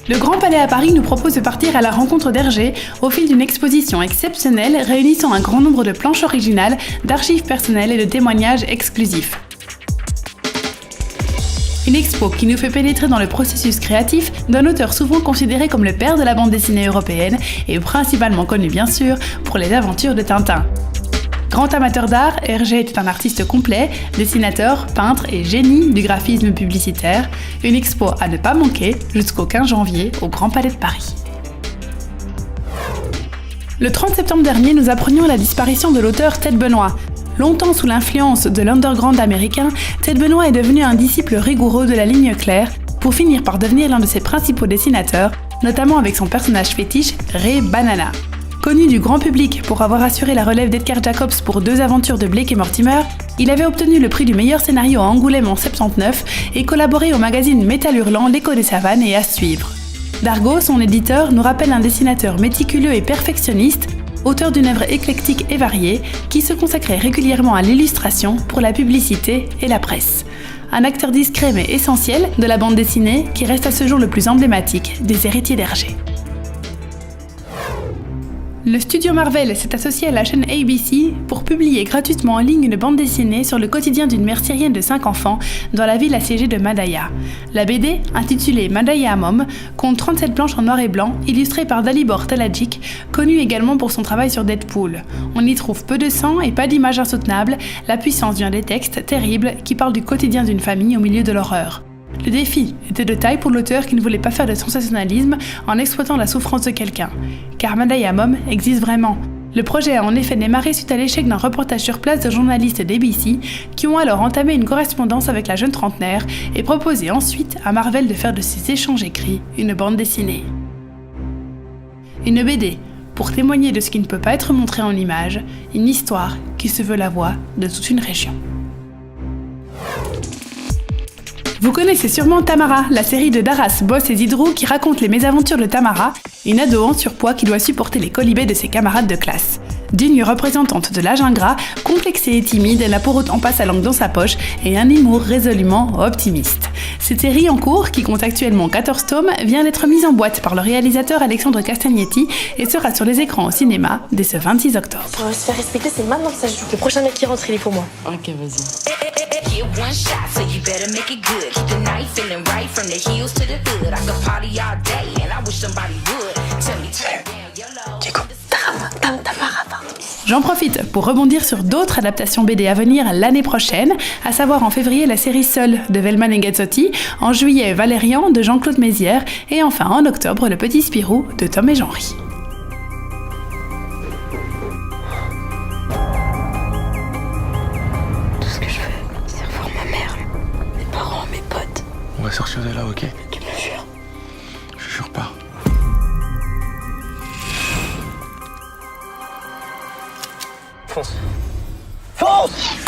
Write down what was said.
Le Grand Palais à Paris nous propose de partir à la rencontre d'Hergé au fil d'une exposition exceptionnelle réunissant un grand nombre de planches originales, d'archives personnelles et de témoignages exclusifs. Une expo qui nous fait pénétrer dans le processus créatif d'un auteur souvent considéré comme le père de la bande dessinée européenne et principalement connu bien sûr pour les aventures de Tintin. Grand amateur d'art, Hergé était un artiste complet, dessinateur, peintre et génie du graphisme publicitaire. Une expo à ne pas manquer jusqu'au 15 janvier au Grand Palais de Paris. Le 30 septembre dernier, nous apprenions la disparition de l'auteur Ted Benoit. Longtemps sous l'influence de l'underground américain, Ted Benoit est devenu un disciple rigoureux de la ligne claire pour finir par devenir l'un de ses principaux dessinateurs, notamment avec son personnage fétiche, Ray Banana. Connu du grand public pour avoir assuré la relève d'Edgar Jacobs pour 2 aventures de Blake et Mortimer, il avait obtenu le prix du meilleur scénario à Angoulême en 79 et collaboré au magazine Métal Hurlant, L'Écho des Savanes et À Suivre. Dargaud, son éditeur, nous rappelle un dessinateur méticuleux et perfectionniste, auteur d'une œuvre éclectique et variée, qui se consacrait régulièrement à l'illustration pour la publicité et la presse. Un acteur discret mais essentiel de la bande dessinée qui reste à ce jour le plus emblématique des héritiers d'Hergé. Le studio Marvel s'est associé à la chaîne ABC pour publier gratuitement en ligne une bande dessinée sur le quotidien d'une mère syrienne de 5 enfants dans la ville assiégée de Madaya. La BD, intitulée Madaya Mom, compte 37 planches en noir et blanc, illustrées par Dalibor Talajic, connu également pour son travail sur Deadpool. On y trouve peu de sang et pas d'images insoutenables, la puissance vient des textes terribles qui parlent du quotidien d'une famille au milieu de l'horreur. Le défi était de taille pour l'auteur qui ne voulait pas faire de sensationnalisme en exploitant la souffrance de quelqu'un. Car Madaya Mom existe vraiment. Le projet a en effet démarré suite à l'échec d'un reportage sur place de journalistes d'ABC qui ont alors entamé une correspondance avec la jeune trentenaire et proposé ensuite à Marvel de faire de ces échanges écrits une bande dessinée. Une BD pour témoigner de ce qui ne peut pas être montré en images, une histoire qui se veut la voix de toute une région. Vous connaissez sûrement Tamara, la série de Daras, Boss et Zidrou qui raconte les mésaventures de Tamara, une ado en surpoids qui doit supporter les colibés de ses camarades de classe. Digne représentante de l'âge ingrat, complexée et timide, elle a pour autant pas sa langue dans sa poche et un humour résolument optimiste. Cette série en cours, qui compte actuellement 14 tomes, vient d'être mise en boîte par le réalisateur Alexandre Castagnetti et sera sur les écrans au cinéma dès ce 26 octobre. On va se faire respecter, c'est maintenant que ça se joue. Le prochain mec qui rentre, il est pour moi. Ok, vas-y. One shot, so you better make it good. Keep the night feeling right from the heels to the hood. I could party all day, and I wish somebody would. Tell me, J'en profite pour rebondir sur d'autres adaptations BD à venir l'année prochaine, à savoir en février la série Seul de Velman et Gazzotti, en juillet Valérian de Jean-Claude Mézières et enfin en octobre Le Petit Spirou de Tom et Jean-Ry. On va sortir de là, ok? Tu me jures? Je jure pas. Fonce. Fonce!